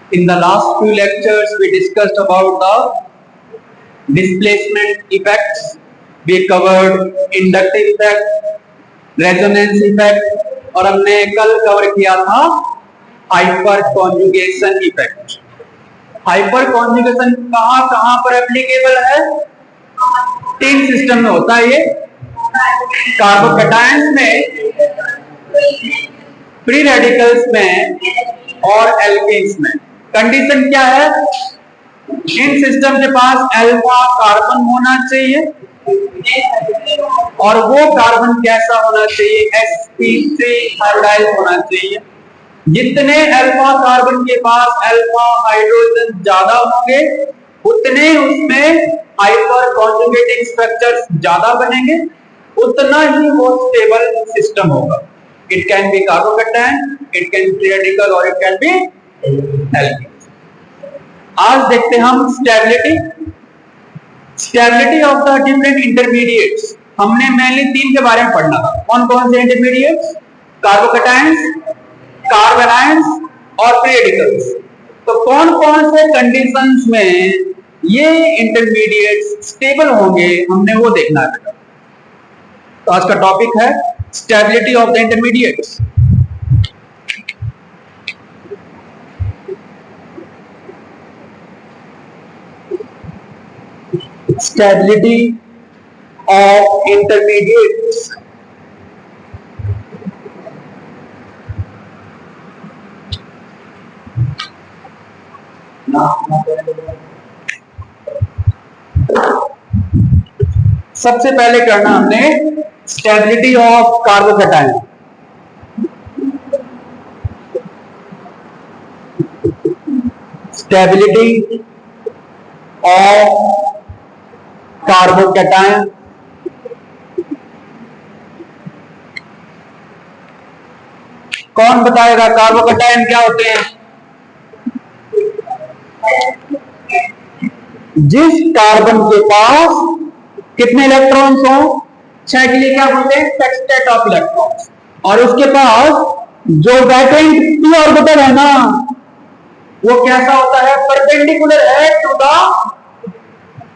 In the last few lectures, we discussed about the displacement effects. We covered inductive effect, resonance effect, और हमने कल cover किया था hyper conjugation effect. Hyper conjugation कहां कहां पर एप्लीकेबल है? तीन सिस्टम में होता है ये, कार्बोकैटायंस में, फ्री रेडिकल्स में और एल्केन्स में। कंडीशन क्या है? इन सिस्टम के पास अल्फा कार्बन होना चाहिए और वो कार्बन कैसा होना चाहिए? sp3 हाइब्रिडाइज होना चाहिए। जितने अल्फा कार्बन के पास अल्फा हाइड्रोजन ज्यादा होंगे उतने उसमें हाइपर कॉन्जुगेटिंग स्ट्रक्चर्स ज्यादा बनेंगे, उतना ही वो स्टेबल सिस्टम होगा। It can B carbocation, it can B radical और इट कैन बी एल्केन। आज देखते हैं हम stability of the different intermediates. हमने मेनली तीन के बारे में पढ़ना था। कौन कौन से इंटरमीडिएट्स? कार्बोकैटायंस, कार्बोनाइंस और फ्री रेडिकल्स। तो कौन कौन से कंडीशंस में ये इंटरमीडिएट्स स्टेबल होंगे, हमने वो देखना है। तो आज का टॉपिक है stability of the intermediates. Stability of intermediates. सबसे पहले करना हमने stability of carbocation. Stability of carbocation. कौन बताएगा कार्बोकैटायन क्या होते हैं? जिस कार्बन के पास कितने इलेक्ट्रॉन्स हो? 6 के लिए क्या बोलते हैं? Sextet of electrons. और उसके पास जो वैकेंट p ऑर्बिटल है ना, वो कैसा होता है? परपेंडिकुलर है टू द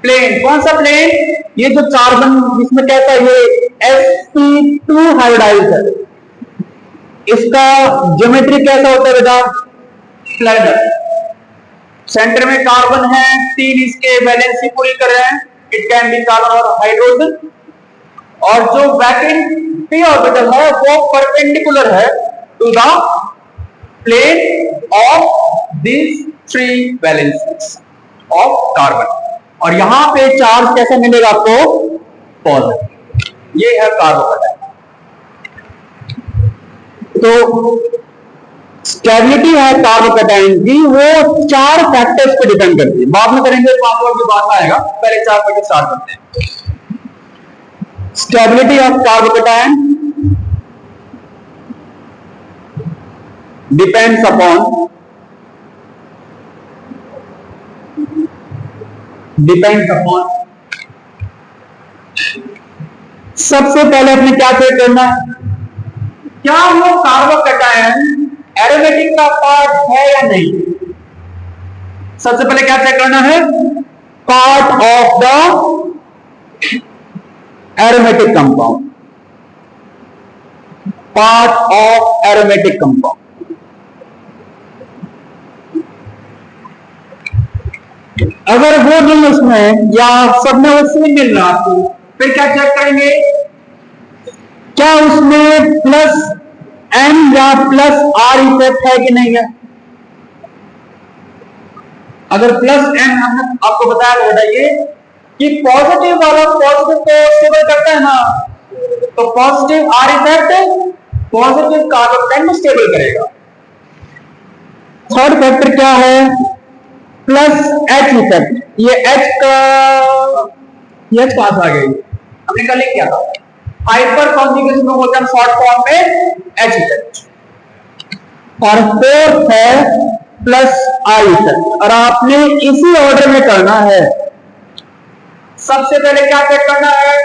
प्लेन। कौन सा प्लेन? ये जो कार्बन जिसमें कहता है ये sp2 हाइब्रिडाइज है, इसका ज्योमेट्री कैसा होता है बेटा? स्लाइडर। सेंटर में कार्बन है, तीन इसके वैलेंसी पूरी कर रहे हैं, इट कैन बी कार्बन और हाइड्रोजन। और जो वैकेंट p ऑर्बिटल है वो परपेंडिकुलर है to the plane of this three valencies of carbon. और यहां पे चार्ज कैसे मिलेगा आपको? पॉजिटिव। ये है कार्बोकैटायन। तो स्टेबिलिटी है कार्बोकैटायन की, वो चार फैक्टर्स पे डिपेंड करती है। बाद में करेंगे तो आपको की बात आएगा, पहले चार फैक्टर स्टार्ट करते हैं। Stability of carbocation depends upon सबसे पहले अपने क्या चेक करना है? क्या वो कार्बोकैटायन एरोमेटिक का पार्ट है या नहीं? सबसे पहले क्या चेक करना है? Part of the aromatic compound. Part of aromatic compound. अगर वो नहीं उसमें या सब में वो सेम मिल रहा आपको, फिर क्या चेक करेंगे? क्या उसमें प्लस एम या प्लस आर इफेक्ट है कि नहीं है? अगर प्लस एम हमने आपको बताया, बताइए कि पॉजिटिव वाला पॉजिटिव को स्टेबल करता है ना, तो positive are effect positive carbocation में स्टेबल करेगा। थर्ड फैक्टर क्या है? Plus H effect. ये एच कहां से आ गई? हमने कल लिख किया था, हाइपर कॉन्जुगेशन को बोलते हैं शॉर्ट फॉर्म में एच इफेक्ट। और फोर्थ है प्लस आई इफेक्ट। और आपने इसी ऑर्डर में करना है। सबसे पहले क्या चेक करना है?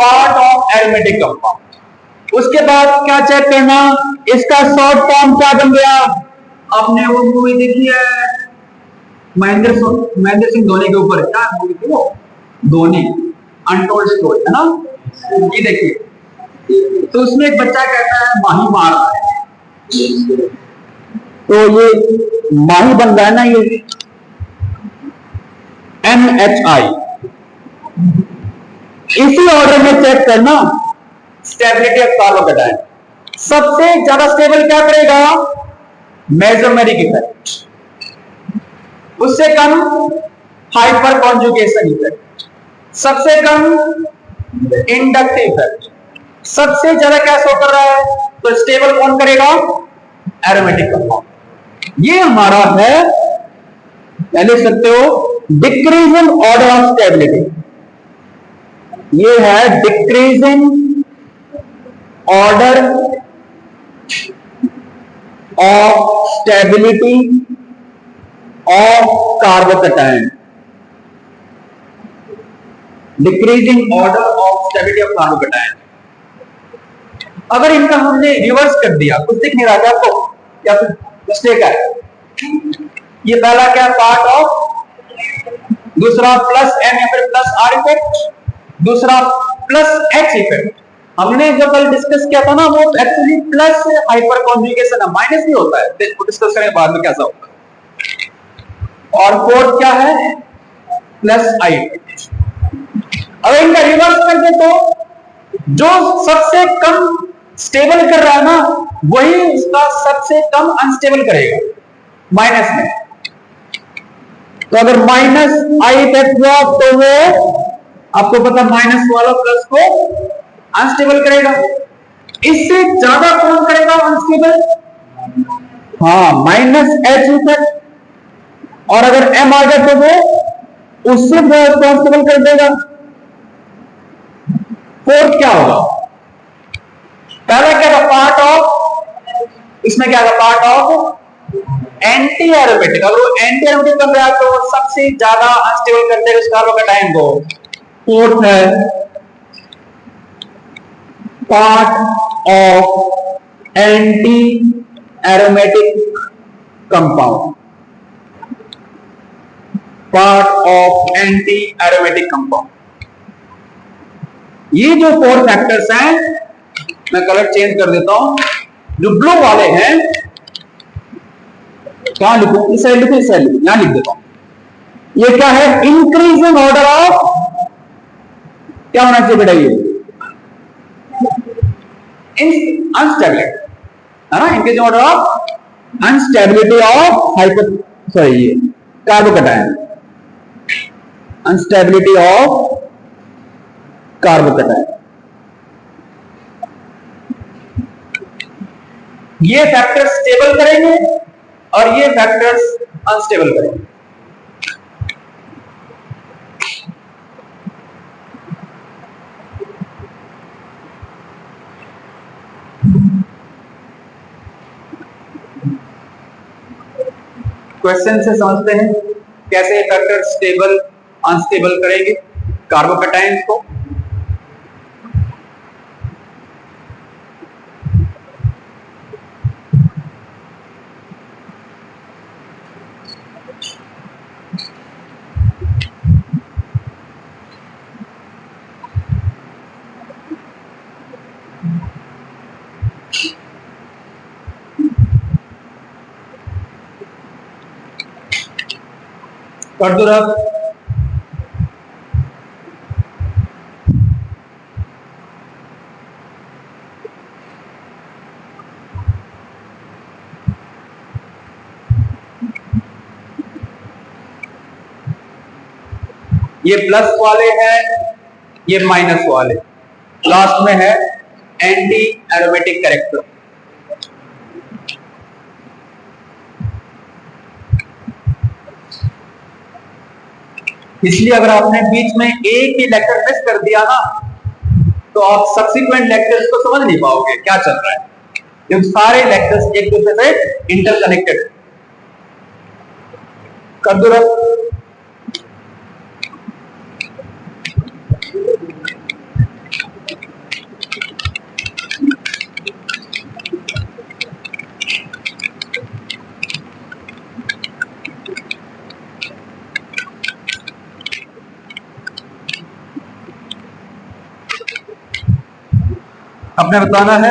Part of aromatic compound. उसके बाद क्या चेक करना? इसका शॉर्ट फॉर्म क्या बन गया? आपने वो मूवी देखी है महेंद्र सिंह धोनी के ऊपर, क्या मूवी थी वो, धोनी अनटोल्ड स्टोरी, है ना? ये देखिए, तो उसमें एक बच्चा कहता है माही मार रहा है, तो ये माही बन रहा है ना, ये MHI। इसी ऑर्डर में चेक करना स्टेबिलिटी ऑफ कार्बोकेटायन। सबसे ज्यादा स्टेबल क्या करेगा? Mesomeric effect. उससे कम हाइपर कॉन्जुगेशन इफेक्ट, सबसे कम इंडक्टिव इफेक्ट, सबसे ज्यादा क्या शो कर रहा है? तो स्टेबल कौन करेगा? Aromatic compound. ये हमारा है, या लिख सकते हो डिक्रीजिंग ऑर्डर ऑफ स्टेबिलिटी। ये है decreasing order of stability of carbocation. Decreasing order of stability of carbocation. अगर इनका हमने रिवर्स कर दिया, कुछ दिख नहीं रहा क्या आपको, या फिर मिस्टेक है? ये पहला क्या पार्ट ऑफ, दूसरा प्लस एम या फिर प्लस आर इफेक्ट, दूसरा प्लस एच इफेक्ट। हमने जो कल डिस्कस किया था ना, वो एक्चुअली प्लस हाइपर कॉन्जुगेशन है, माइनस भी होता है, डिस्कस करेंगे बाद में कैसा होता है। और फोर्थ क्या है? Plus I effect. अगर इनका रिवर्स कर दे तो जो सबसे कम स्टेबल कर रहा है ना, वही उसका सबसे कम अनस्टेबल करेगा माइनस में। तो अगर माइनस आई इफेक्ट हुआ तो वो आपको पता माइनस वाला प्लस को अनस्टेबल करेगा। इससे ज्यादा कौन करेगा अनस्टेबल? हाँ, माइनस एच इफेक्ट। और अगर एम आ गया तो वो उससे अनस्टेबल कर देगा। फोर्थ क्या होगा? पहला क्या था? पार्ट ऑफ, इसमें क्या था? Part of anti aromatic. अगर वो एंटी एरोमेटिक कर रहा है तो सबसे ज्यादा अनस्टेबल कर देगा उस कार्बोकेटायन को। फोर्थ है part of anti aromatic compound. Part of anti aromatic compound. ये जो फोर फैक्टर्स हैं, मैं कलर चेंज कर देता हूं। जो ब्लू वाले हैं, कहां लिखूं? इस साइड लिखूं, इस साइड लिखूं, यहां लिख देता हूं। ये क्या है? इंक्रीजिंग ऑर्डर ऑफ, क्या होना चाहिए बेटा? ये अनस्टेबिलिटी, है ना? Increasing order of instability of hyper, sorry, ये कार्बोकेटायन, अनस्टेबिलिटी ऑफ कार्बोकेटायन। ये फैक्टर्स स्टेबल करेंगे और ये फैक्टर्स अनस्टेबल करेंगे। क्वेश्चन से समझते हैं कैसे ये फैक्टर स्टेबल अनस्टेबल करेंगे कार्बोकेटायन को। कर दो रब। ये प्लस वाले हैं, ये माइनस वाले, लास्ट में है एंटी एरोमेटिक कैरेक्टर। इसलिए अगर आपने बीच में एक ही लेक्चर मिस कर दिया ना, तो आप सब्सिक्वेंट लेक्चर्स को समझ नहीं पाओगे क्या चल रहा है, क्योंकि सारे लेक्चर्स एक दूसरे से इंटरकनेक्टेड। कर दो रब। आपने बताना है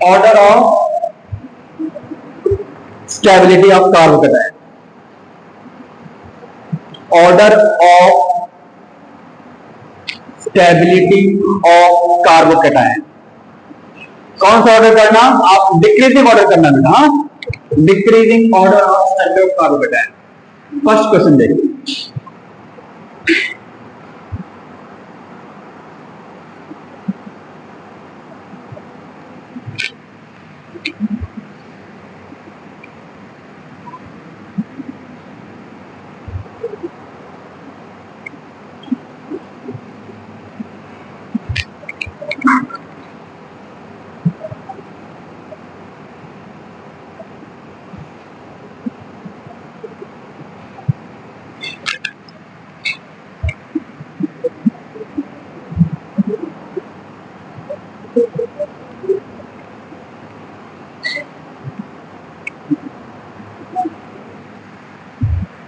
order of stability of carbocation, order of stability of carbocation. कौन सा ऑर्डर करना? आप डिक्रीजिंग ऑर्डर करना बेटा, decreasing order of stability of carbocation. First question देखिए,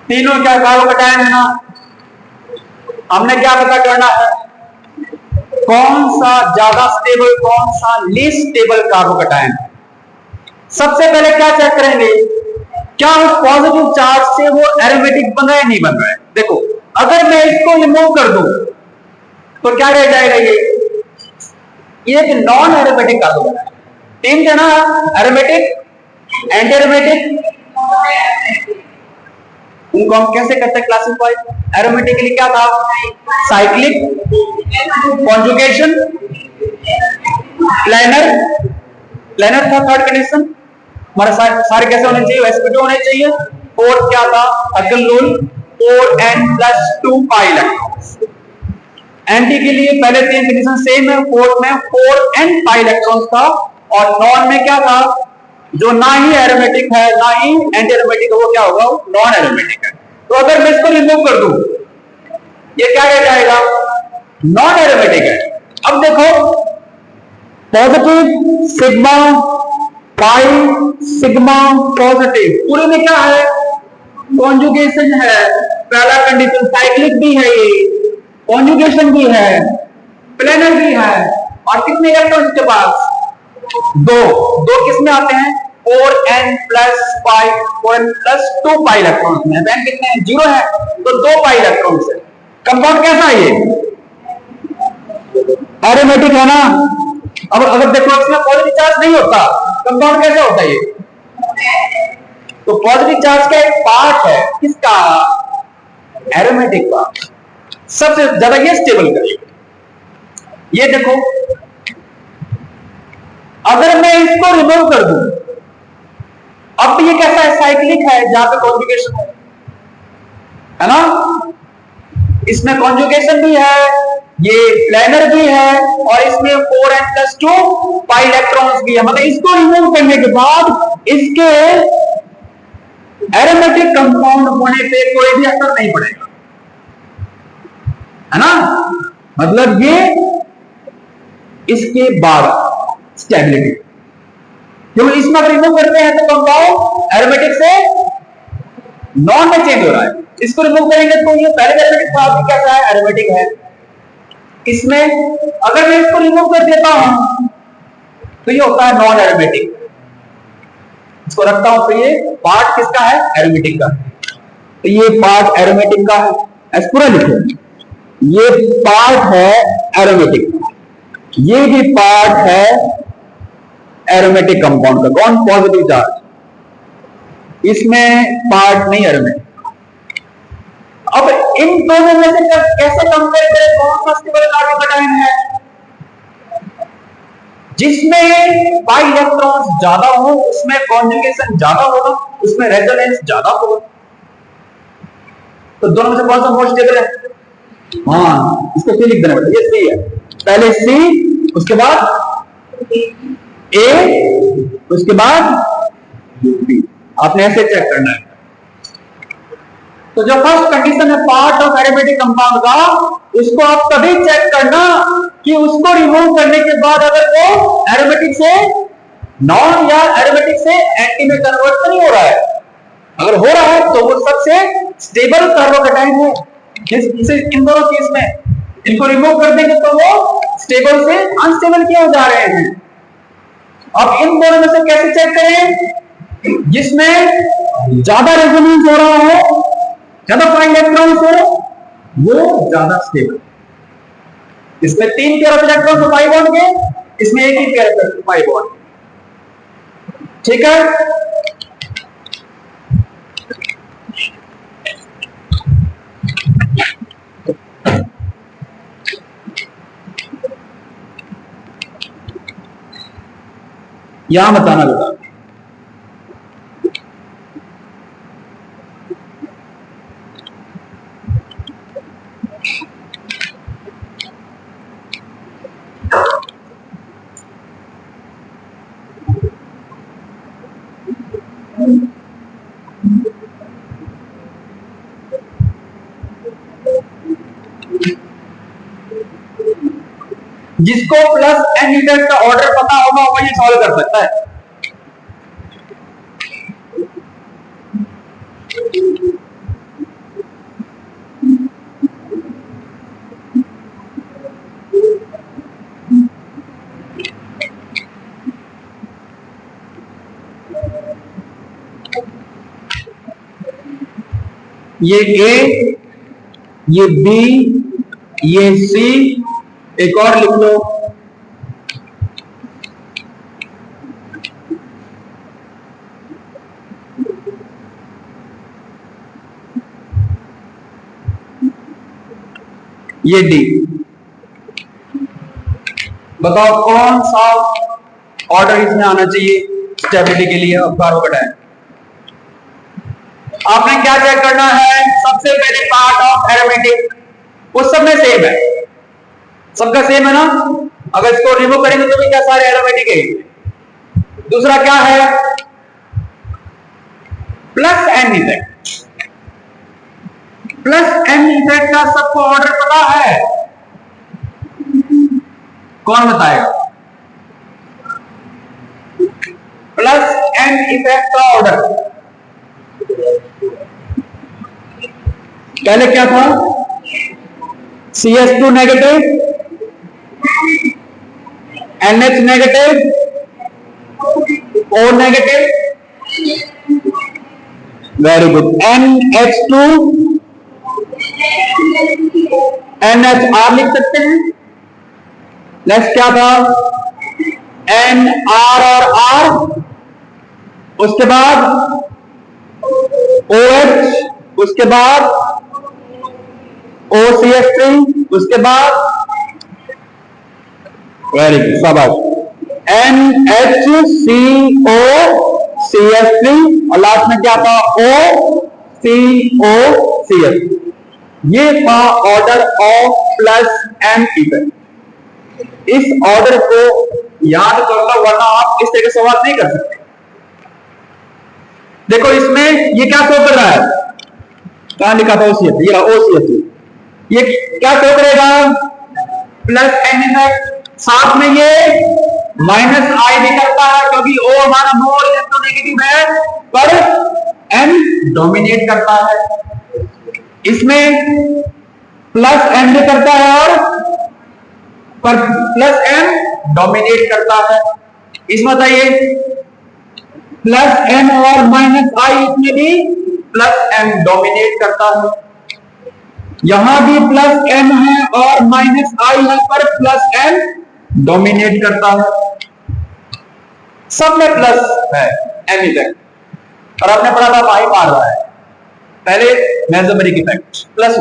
तीनों क्या कार्बोकेटायन है ना, हमने क्या पता करना है, कौन सा ज्यादा स्टेबल, कौन सा लीस्ट स्टेबल कार्बोकेटायन है। सबसे पहले क्या चेक करेंगे, क्या उस पॉजिटिव चार्ज से वो एरोमेटिक बन रहा है नहीं बन रहा है। देखो अगर मैं इसको रिमूव कर दूं तो क्या रह जाएगा, ये एक नॉन एरोमेटिक कार्बोकेटायन। तीन थे ना, एरोमेटिक, एंटी एरोमेटिक, उनको हम कैसे करते हैं क्लासिफाई? एरोमेटिकली क्या था, साइक्लिक, कॉन्जुगेशन, प्लेनर, प्लेनर था थर्ड कंडीशन। हमारे सारे कैसे होने चाहिए, sp2 होने चाहिए। फोर्थ क्या था, हकल rule, 4n+2 pi electrons. Anti के लिए पहले तीन कंडीशन सेम है, फोर्थ में 4n पाई इलेक्ट्रॉन्स था, और नॉन में क्या था, जो ना ही एरोमेटिक है ना ही एंटी एरोमेटिक है, वो क्या होगा, नॉन एरोमेटिक है। तो अगर मैं इसको रिमूव कर दूं, ये क्या रह जाएगा, नॉन एरोमेटिक है। अब देखो positive sigma pi sigma positive, पूरे में क्या है, कॉन्जुगेशन है। पहला कंडीशन साइक्लिक भी है, ये कॉन्जुगेशन भी है, प्लेनर भी है, और कितने इलेक्ट्रॉन के पास, दो। दो किसमें आते हैं, 4n+2 पाई इलेक्ट्रॉन में। बैंड कितने हैं, 0 है, तो 2 पाई इलेक्ट्रॉन है। कंपाउंड कैसा है, ये एरोमेटिक है ना। अब अगर देखो इसमें पॉजिटिव चार्ज नहीं होता, कंपाउंड कैसे होता है ये, तो पॉजिटिव चार्ज का एक पार्ट है किसका, एरोमेटिक का, सबसे ज्यादा ये स्टेबल करेगा। ये देखो अगर मैं इसको रिमूव कर दूं, अब ये कैसा है, साइक्लिक है, जहां पे कॉन्जुगेशन है ना, इसमें कॉन्जुगेशन भी है, ये प्लेनर भी है, और इसमें 4n+2 पाई इलेक्ट्रॉन्स भी है। मतलब इसको रिमूव करने के बाद इसके एरोमेटिक कंपाउंड होने पे कोई भी असर नहीं पड़ेगा, है ना। मतलब ये इसके बाद स्टेबिलिटी, क्योंकि इसमें अगर रिमूव करते हैं तो कंपाउंड एरोमेटिक से नॉन में चेंज हो रहा है। इसको रिमूव करेंगे तो ये पहले एरोमेटिक था, अभी कैसा है, एरोमेटिक है। इसमें अगर मैं इसको रिमूव कर देता हूं तो ये होता है नॉन एरोमेटिक। इसको रखता हूं तो ये पार्ट किसका है, एरोमेटिक का। तो ये पार्ट एरोमेटिक का है, ऐसे पूरा लिखो, ये पार्ट है एरोमेटिक, ये भी पार्ट है एरोमेटिक कंपाउंड का। कौन, पॉजिटिव चार्ज, इसमें पार्ट नहीं एरोमेटिक। अब इन दोनों में से कैसे कंपेयर करें, कौन सा स्टेबल कार्बोकेटायन है, जिसमें पाई इलेक्ट्रॉन्स ज्यादा हो, उसमें कॉन्जुगेशन ज्यादा होगा, उसमें रेजोनेंस ज्यादा होगा। तो दोनों में से कौन सा मोस्ट स्टेबल है, हाँ इसको सी लिख देना पड़ेगा, ये सी है, पहले सी, उसके बाद ए, उसके बाद बी। आपने ऐसे चेक करना है। तो जो फर्स्ट कंडीशन है पार्ट ऑफ एरोमेटिक कंपाउंड का, उसको आप तभी चेक करना कि उसको रिमूव करने के बाद अगर वो एरोमेटिक से नॉन या एरोमेटिक से एंटी में कन्वर्ट तो नहीं हो रहा है। अगर हो रहा है तो वो सबसे स्टेबल कार्बोकेटाइन है। इन दोनों केस में इनको रिमूव कर देंगे तो वो स्टेबल से अनस्टेबल क्यों हो जा रहे हैं। अब इन दोनों में से कैसे चेक करें, जिसमें ज्यादा रेजोनेंस हो रहा हो, ज्यादा फाइन इलेक्ट्रॉन्स हो, वो ज्यादा स्टेबल। इसमें 3 पेयर ऑफ इलेक्ट्रॉन तो 5 बॉन्ड के, इसमें एक ही पेयर ऑफ 5 बॉन्ड। ठीक है, यहां बताना बेटा। जिसको प्लस एन इफेक्ट का ऑर्डर पता होगा वो ये सॉल्व कर सकता है। ये ए, ये बी, ये सी, एक और लिख लो, ये डी। बताओ कौन सा ऑर्डर इसमें आना चाहिए स्टेबिलिटी के लिए ऑफ कार्बोकेटायन। आपने क्या चेक करना है, सबसे पहले पार्ट ऑफ एरोमेटिक, वो सब में सेम है, सबका सेम है ना। अगर इसको रिमूव करेंगे तो भी क्या सारे एरोमेटिक है। दूसरा क्या है, plus an effect. Plus an effect का सबको ऑर्डर पता है, कौन बताएगा। प्लस एन इफेक्ट का ऑर्डर पहले क्या था, CH2 negative, NH negative, O negative, very good, NH2, NHR लिख सकते हैं। नेक्स्ट क्या था, NR और R, उसके बाद OH, उसके बाद OCH3, उसके बाद वेरी गुड शाबाश NHCOCH3 और लास्ट में क्या था OCOCH। ये था order of plus an effect. इस ऑर्डर को याद कर लो वरना आप इस तरह के सवाल नहीं कर सकते। देखो इसमें ये क्या शो कर रहा है, कहां लिखा था OCH, ये OCH, ये क्या शो करेगा प्लस एन इफेक्ट, साथ में ये माइनस आई भी करता है क्योंकि O हमारा मोर इलेक्ट्रोनेगेटिव है पर N डोमिनेट करता है। इसमें प्लस एन भी करता है और पर प्लस एन डोमिनेट करता है। इसमें बताइए प्लस एन और माइनस आई, इसमें भी प्लस एन डोमिनेट करता है। यहां भी प्लस एन है और माइनस आई है पर प्लस एन डोमिनेट करता है। सब में प्लस है एन इफेक्ट। और आपने पढ़ा था भाई मार रहा है पहले मेसोमेरिक इफेक्ट, प्लस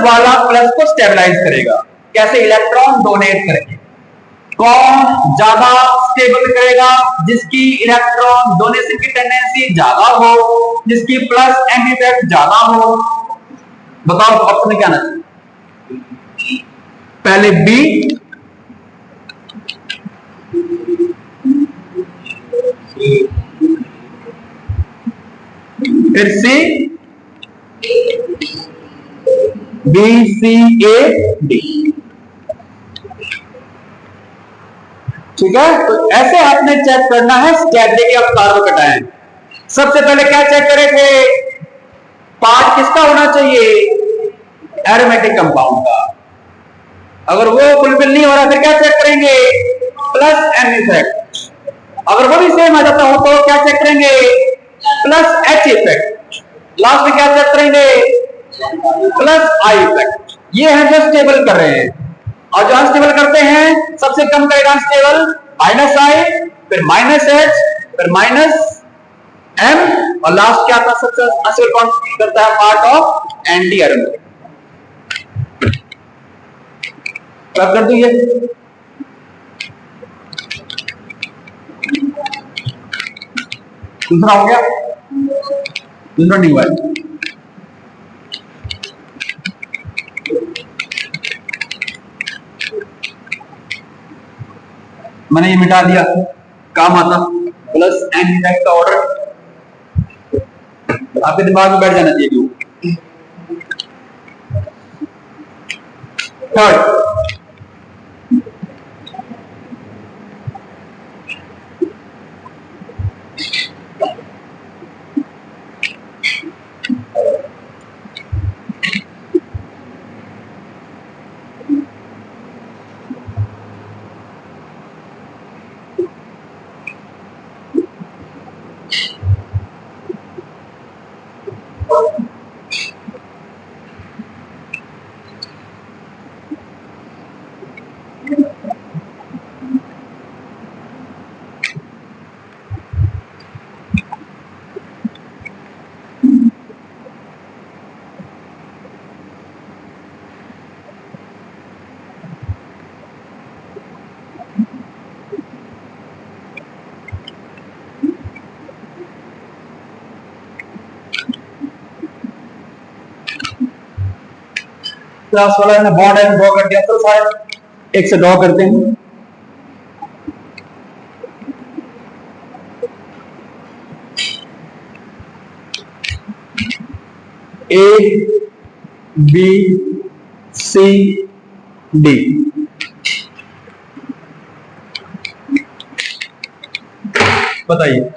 वाला प्लस को स्टेबलाइज करेगा। कैसे, इलेक्ट्रॉन डोनेट करेंगे। कौन ज्यादा स्टेबल करेगा, जिसकी इलेक्ट्रॉन डोनेशन की टेंडेंसी ज्यादा हो, जिसकी प्लस एन इफेक्ट ज्यादा हो। बताओ ऑप्शन में क्या आना चाहिए, पहले बी, फिर सी, बी सी ए डी। ठीक है, तो ऐसे आपने चेक करना है स्टेबिलिटी ऑफ कार्बोकेटायन। सबसे पहले क्या चेक करे थे, पार्ट किसका होना चाहिए, एरोमेटिक कंपाउंड का। अगर वो फुलफिल नहीं हो रहा फिर क्या चेक करेंगे, प्लस एन इफेक्ट। अगर वो भी सेम आ जाता हो तो क्या चेक करेंगे, प्लस एच इफेक्ट। लास्ट में क्या चेक करेंगे, प्लस आई इफेक्ट। ये है जो स्टेबल कर रहे हैं। और जो अनस्टेबल करते हैं सबसे कम करेगा अनस्टेबल, माइनस आई, फिर माइनस एच, फिर माइनस एम, और लास्ट क्या था सबसे अनस्टेबल कौन करता है, पार्ट ऑफ एंटी एरोमेटिक। कर दूं ये, दूसरा हो गया, दूसरा नहीं हुआ है। मैंने ये मिटा दिया, काम आता प्लस एन इफेक्ट का ऑर्डर आपके दिमाग में बैठ जाना चाहिए। थर्ड, क्लास वाला ने बॉन्ड एंड ड्रॉ कर दिया, तो शायद एक से ड्रॉ करते हैं। ए बी सी डी, बताइए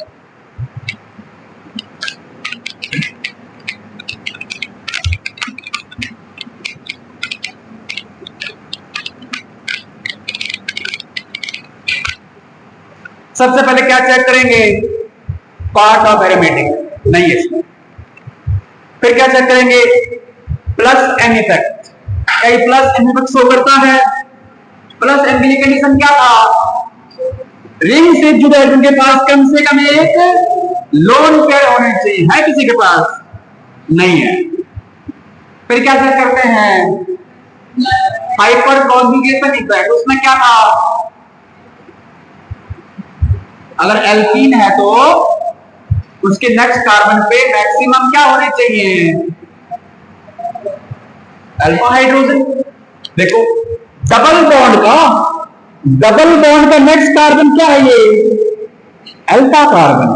सबसे पहले क्या चेक करेंगे, पार्ट ऑफ एरोमेटिक नहीं है इसमें। फिर क्या चेक करेंगे, प्लस एन इफेक्ट। क्या ये प्लस एन इफेक्ट शो करता है? प्लस एन के लिए कंडीशन क्या था, रिंग से जुड़े उनके पास कम से कम एक लोन पेयर होने चाहिए। है किसी के पास? नहीं है। फिर क्या चेक करते हैं, हाइपर कॉन्जुगेशन इफेक्ट। उसमें क्या था, अगर एल्कीन है तो उसके नेक्स्ट कार्बन पे मैक्सिमम क्या होने चाहिए, अल्फा हाइड्रोजन। देखो डबल बॉन्ड का नेक्स्ट कार्बन क्या है, ये अल्फा कार्बन।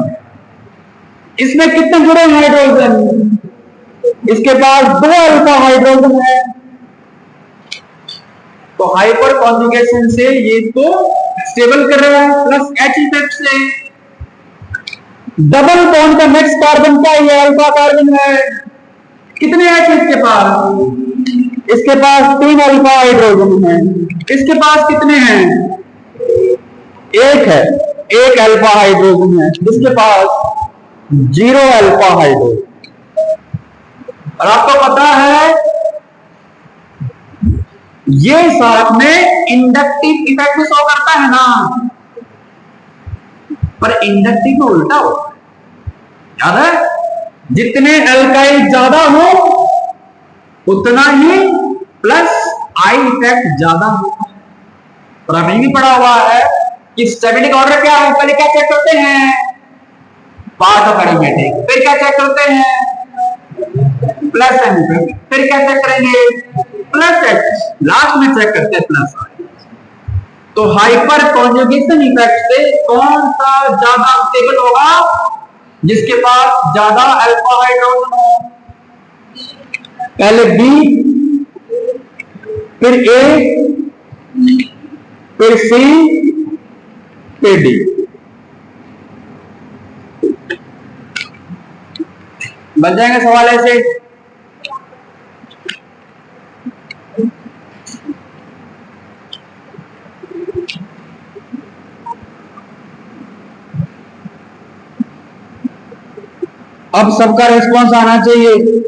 इसमें कितने जुड़े हैं हाइड्रोजन, इसके पास 2 अल्फा हाइड्रोजन है। तो हाइपर कॉन्जुगेशन से ये तो स्टेबल कर रहा है, प्लस एच इफेक्ट से डबल बॉन्ड का नेक्स्ट कार्बन क्या है, अल्फा कार्बन है। कितने एच इसके पास, इसके पास 3 अल्फा हाइड्रोजन है। इसके पास कितने हैं, एक है, एक अल्फा हाइड्रोजन है। इसके पास 0 अल्फा हाइड्रोजन। और आपको पता है ये साथ में इंडक्टिव इफेक्ट शो करता है ना, पर इंडक्टिव में उल्टा होता है, याद है? जितने अल्काइल ज्यादा हो उतना ही प्लस आई इफेक्ट ज्यादा होता है। और आपने भी पढ़ा हुआ है कि स्टेबिलिटी ऑर्डर क्या है, पहले क्या चेक करते हैं, पार्ट ऑफ एरोमेटिक। फिर क्या चेक करते हैं, प्लस एन इफेक्ट। फिर क्या चेक करेंगे, प्लस एच। लास्ट में चेक करते हैं प्लस आई। तो हाइपर कॉन्जुगेशन इफेक्ट से कौन सा ज्यादा स्टेबल होगा, जिसके पास ज्यादा अल्फा हाइड्रोजन हो। पहले बी, फिर ए, फिर सी, फिर डी। बन जाएंगे सवाल ऐसे। अब सबका रिस्पॉन्स आना चाहिए।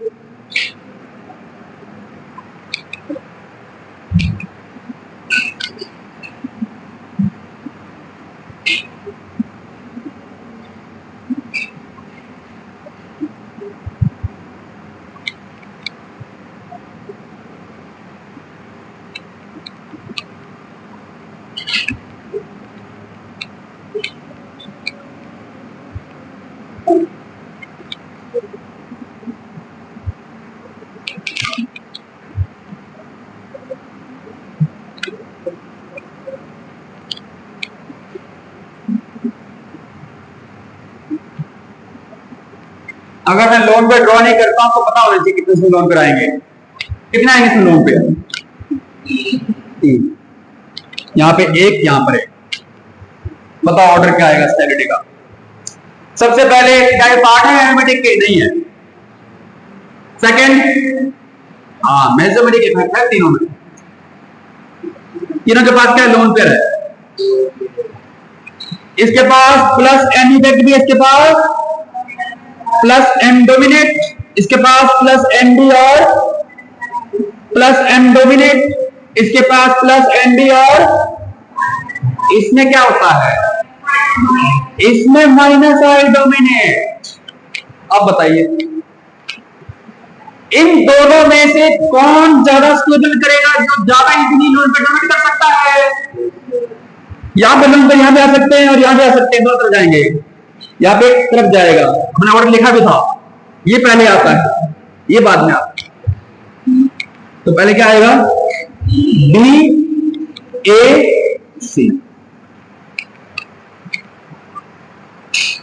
अगर मैं लोन पे ड्रॉ नहीं करता हूं तो पता होना चाहिए कितने इसमें लोन पे आएंगे। कितना आएंगे इसमें लोन पे? 3। यहाँ पे 1, यहाँ पर 1। बताओ ऑर्डर क्या आएगा स्टेबिलिटी का? सबसे पहले क्या ये पार्ट है एरोमेटिक के? नहीं है। सेकंड, हाँ मेसोमेटिक इफेक्ट है तीनों में। तीनों के पास क्या है? लोन पेयर है। इसके पास प्लस एन इफेक्ट भी, इसके पास प्लस एन डोमिनेट, इसके पास प्लस एन डी और प्लस एन डोमिनेट, इसके पास प्लस एन डी और इसमें क्या होता है? इसमें माइनस आई डोमिनेट। अब बताइए इन दोनों में से कौन ज्यादा स्टेबल करेगा, जो ज्यादा इतनी लोन पे डोमिनेट कर सकता है? यहां पे लोन पे यहां पे आ सकते हैं और यहां पे आ सकते हैं, दोनों तरफ जाएंगे। यहाँ पे एक तरफ जाएगा, हमने ऑर्डर लिखा भी था, ये पहले आता है, ये बाद में आता है। तो पहले क्या आएगा? बी ए सी।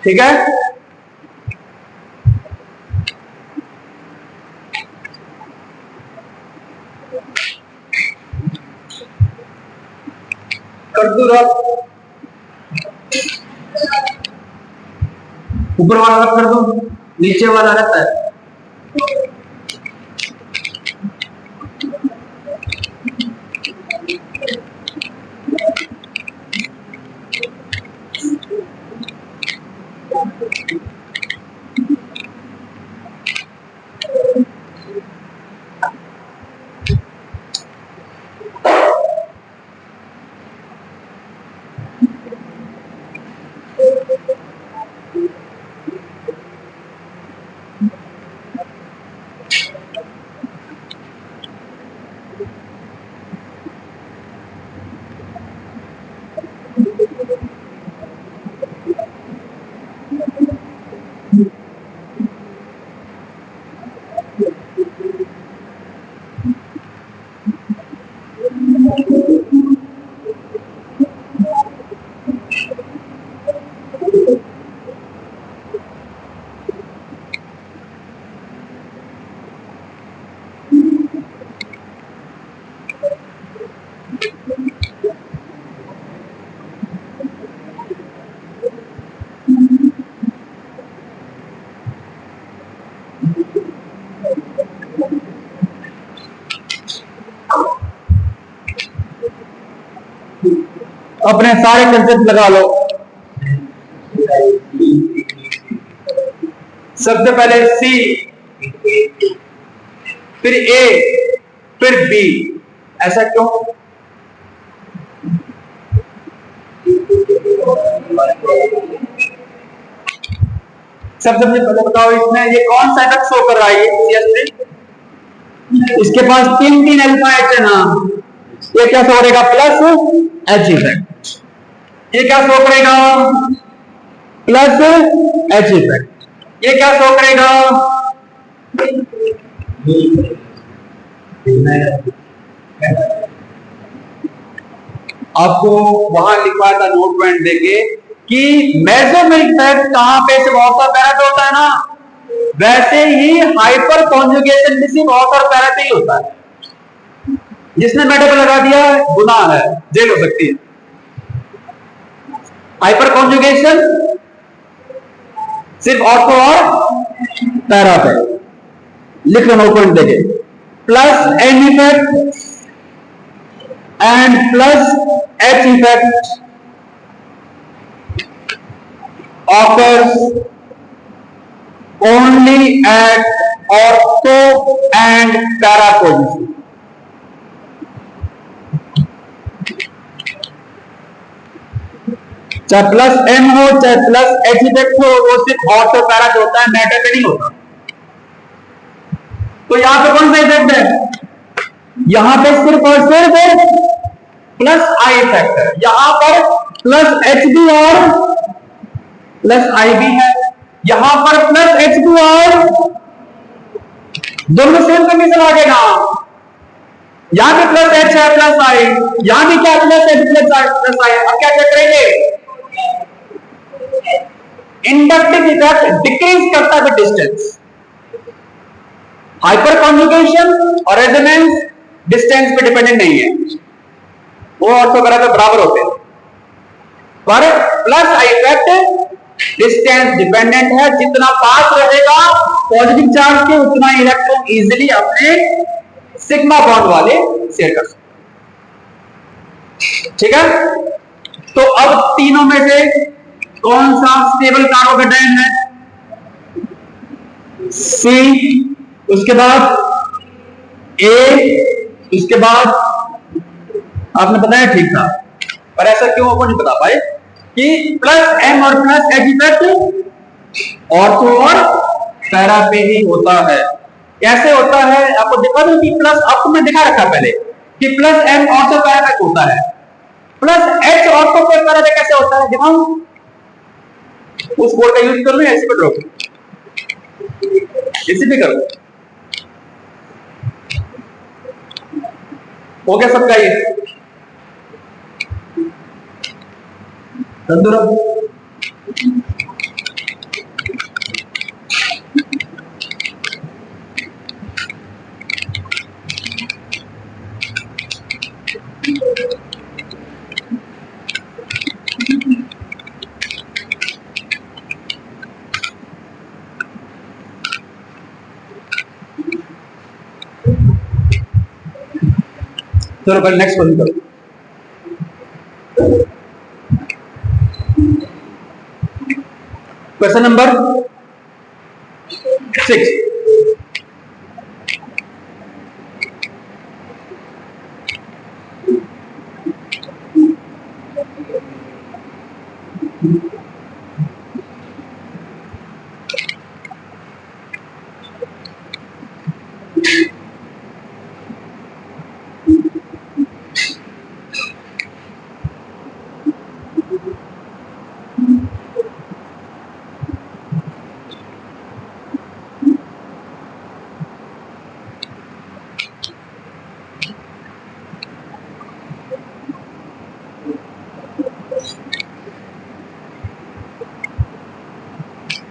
ठीक है, कर दो ऊपर वाला रख कर दो, नीचे वाला रहता है। अपने सारे कंसेप्ट लगा लो। सबसे पहले सी, फिर ए, फिर बी। ऐसा क्यों? सबसे पहले बताओ इसमें ये कौन सा इफेक्ट शो कर रहा है? ये इसके पास 3 अल्फा एच है ना, ये क्या शो करेगा? Plus H effect. ये क्या शो करेगा? Plus H effect. ये क्या शो करेगा? आपको वहां लिखा था नोट पॉइंट देके कि मेसोमेरिक इफेक्ट कहां पे से बहुत सारा पैरा पे होता है ना, वैसे ही हाइपर कॉन्जुगेशन भी से बहुत सारा पैरा पे ही होता है। जिसने मेटा पे लगा दिया गुनाह है, जेल हो सकती है। हाइपर कॉन्जुगेशन सिर्फ ऑर्थो और पैरा पे। लिख लो नोट पॉइंट देके, plus an effect and plus H effect occurs only at ortho and para position. चाहे प्लस एम हो चाहे प्लस एच इफेक्ट हो, वो सिर्फ ऑर्थो पैरा जो होता है, मैटर पे नहीं होता। तो यहां पे कौन सा इफेक्ट है? यहां पे सिर्फ और सिर्फ प्लस आई इफेक्ट है, यहां पर प्लस एच बी और प्लस आई बी है, यहां पर प्लस एच बी और दोनों सेम कंडीशन लगेगा। यहां पे प्लस एच है प्लस आई, यहां भी क्या प्लस एच प्लस आई। अब क्या करेंगे? इंडक्टिव इफेक्ट डिक्रीज करता है डिस्टेंस। हाइपर कॉन्जुगेशन और रेजोनेंस डिस्टेंस पे डिपेंडेंट नहीं है, वो ऑर्थोगोनल पे बराबर होते हैं, पर plus I effect distance dependent है। जितना पास रहेगा पॉजिटिव चार्ज के, उतना इलेक्ट्रॉन इजीली अपने सिग्मा बॉन्ड वाले शेयर कर सकते। ठीक है, तो अब तीनों में से कौन सा स्टेबल कार्बोकेटाइन है? सी, उसके बाद ए, उसके बाद आपने बताया ठीक था, पर ऐसा क्यों आपको नहीं बता पाए कि प्लस एम और प्लस एच इफेक्ट ऑर्थो और पैरा पे ही होता है। कैसे होता है आपको दिखा दूं कि प्लस, आपको मैं दिखा रखा पहले कि प्लस एम ऑर्थो पैरा पे होता है, प्लस एच ऑर्थो पैरा पे कैसे होता है। दिखाऊं? उस बोर्ड का यूज कर लो, ऐसे पे ड्रॉ करो, इसी पे करो। हो गया सबका ये तंदुरुस्त। चलो कल नेक्स्ट क्वेश्चन करो। Question number 6।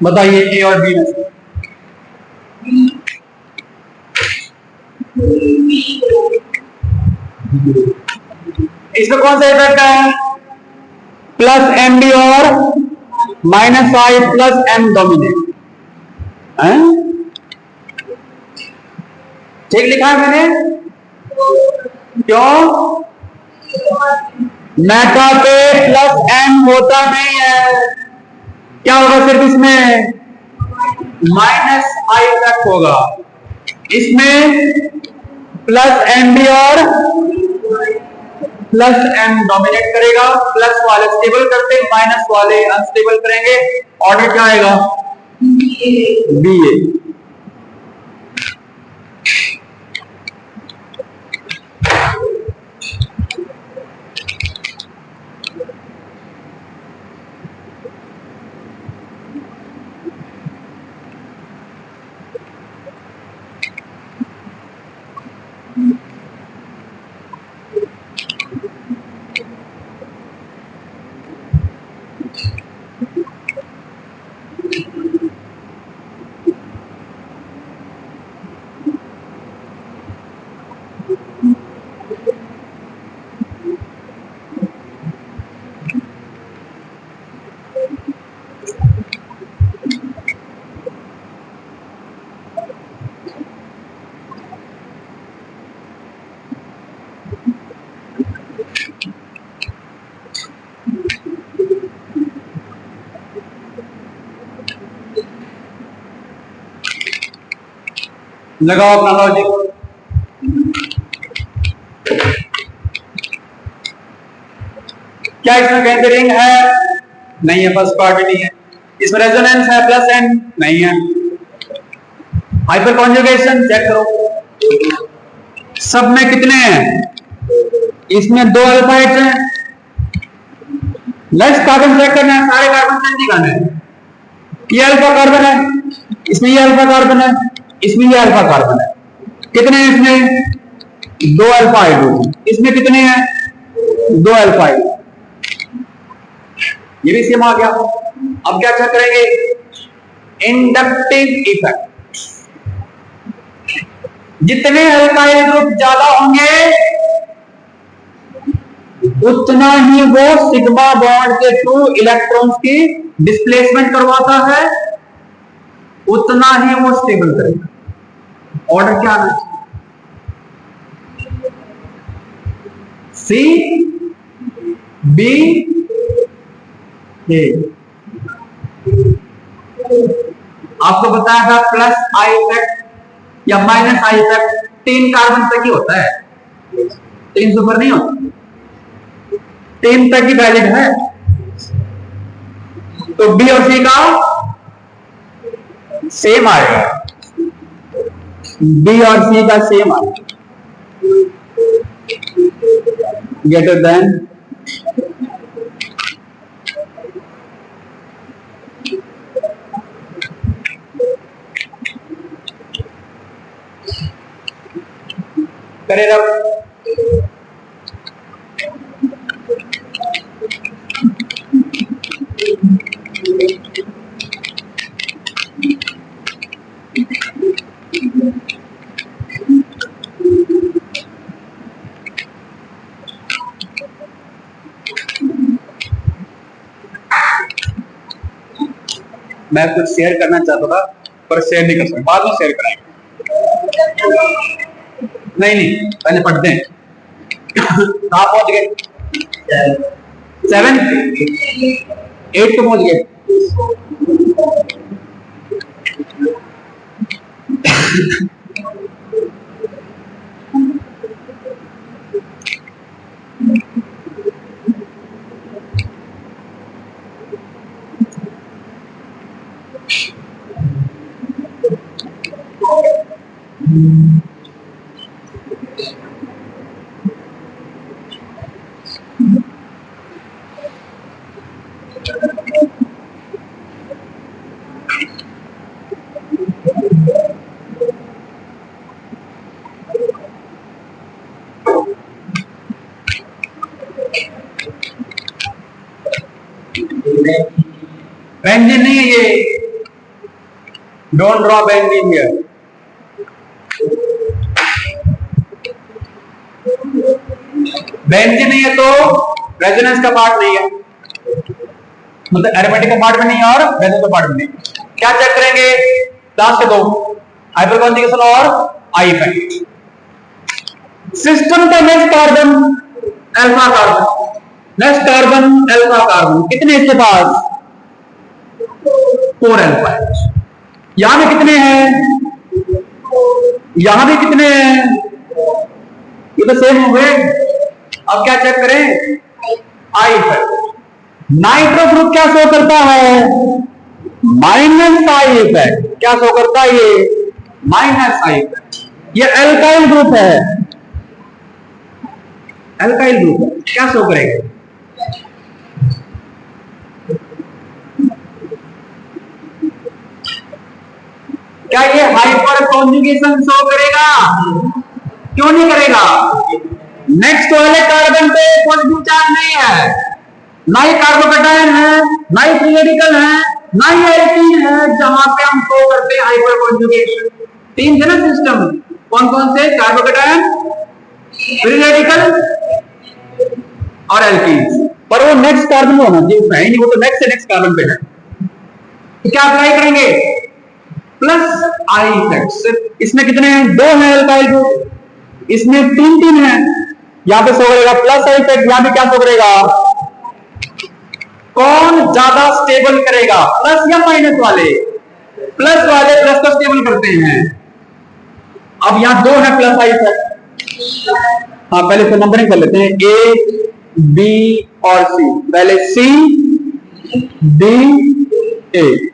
बताइए ए और बी में से इसमें कौन सा इफेक्ट है? प्लस एम बी और माइनस आई प्लस एम डोमिनेट। ठीक लिखा है मैंने? क्यों? मेटा पे प्लस एम होता नहीं है, क्या होगा? सिर्फ इसमें माइनस आई इफेक्ट होगा, इसमें प्लस एम बी और प्लस एम डोमिनेट करेगा। प्लस वाले स्टेबल करते, माइनस वाले अनस्टेबल करेंगे। ऑर्डर क्या आएगा? बी ए। लगाओ अपना लॉजिक। क्या इसमें गैदरिंग है? नहीं है, फर्स्ट पार्टी नहीं है। इसमें रेजोनेंस है प्लस एन? नहीं है। हाइपर कॉन्जुगेशन चेक करो, सब में कितने हैं? इसमें 2 अल्फाइड्स हैं। नेक्स्ट कार्बन चेक करना है, सारे कार्बन से निकालना है। ये अल्फा कार्बन है, इसमें ये अल्फा कार्बन है, इसमें ये अल्फा कार्बन है। कितने हैं इसमें? 2 अल्फाइड। इसमें कितने हैं? 2 अल्फाइड। ये भी सेम आ गया। अब क्या चेक करेंगे? Inductive effect. जितने अल्काइल ग्रुप ज्यादा होंगे उतना ही वो सिग्मा बॉन्ड के थ्रू इलेक्ट्रॉन्स की डिस्प्लेसमेंट करवाता है, उतना ही वो स्टेबल करेगा। ऑर्डर क्या है? सी बी ए। आपको बताया था प्लस आई इफेक्ट या माइनस आई इफेक्ट 3 कार्बन तक ही होता है, 3 से ऊपर नहीं होता। 3 तक ही वैलिड है। तो बी और सी का सेम आएगा, बी और सी का सेम आएगा। ग्रेटर देन करेगा। मैं कुछ शेयर करना चाहता था पर शेयर नहीं कर सकता, बाद में शेयर कराएंगे। नहीं पहले पढ़ते हैं। कहाँ पहुंच गए? 7 8 तो पहुंच गए। बेंजीन नहीं है ये, don't draw benzene here. Benzene नहीं है तो रेजोनेंस का पार्ट नहीं है, मतलब एरोमेटिक का पार्ट भी नहीं है और बेंजीन का पार्ट भी नहीं है। क्या चेक करेंगे? लास्ट के 2, हाइपर कॉन्जुगेशन और आई इफेक्ट। सिस्टम का next carbon alpha carbon, next carbon alpha carbon, कितने इसके पास? 4 अल्फा। यहां भी कितने हैं? यहां भी कितने हैं? ये तो सेम हो गए। अब क्या चेक करें? I effect. नाइट्रो ग्रुप क्या शो करता है? Minus I effect. क्या शो करता है ये? Minus I effect. ये अल्काइल ग्रुप है, अल्काइल ग्रुप है, क्या शो करेगा? क्या ये हाइपर कॉन्जुगेशन शो करेगा? क्यों नहीं करेगा? नेक्स्ट वाले कार्बन पे पॉजिटिव चार्ज नहीं है, ना ही कार्बोकेटायन है, ना ही फ्री रेडिकल है, ना ही एल्कीन है, जहां पे हम शो करते हैं हाइपर कॉन्जुगेशन। 3 थे ना सिस्टम, कौन कौन से? कार्बोकेटायन, फ्री रेडिकल और एल्कीन। पर वो नेक्स्ट कार्बन होना चाहिए, नहीं वो तो नेक्स्ट से नेक्स्ट कार्बन पे है। तो क्या अप्लाई करेंगे? Plus I effect. इसमें कितने हैं? 2 हैं अल्काइल ग्रुप, इसमें 3 है। यहां पे शो करेगा प्लस आई इफेक्ट, यहां पे क्या शो करेगा? कौन ज्यादा स्टेबल करेगा, प्लस या माइनस वाले? प्लस वाले प्लस को स्टेबल करते हैं, अब यहां 2 है प्लस आई है। हाँ पहले तो नंबरिंग कर लेते हैं, ए बी और सी। पहले सी डी ए।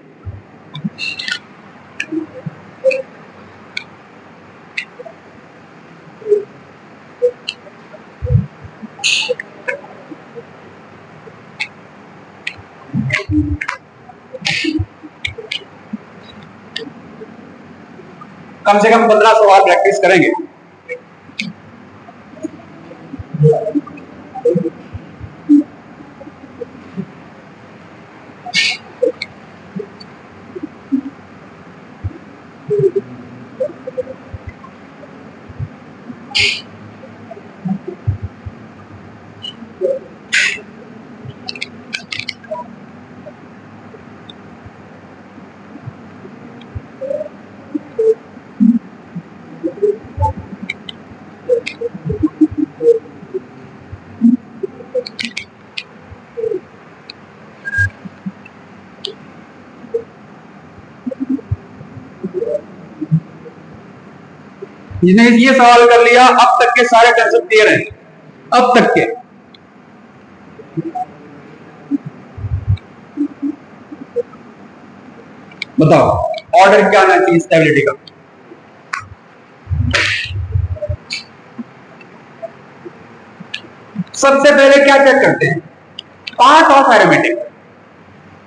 कम से कम 15 सवाल प्रैक्टिस करेंगे। जिसने ये सवाल कर लिया, अब तक के सारे कंसेप्ट क्लियर हैं, अब तक के। बताओ ऑर्डर क्या आना चाहिए स्टेबिलिटी का? सबसे पहले क्या चेक करते हैं? Part of aromatic.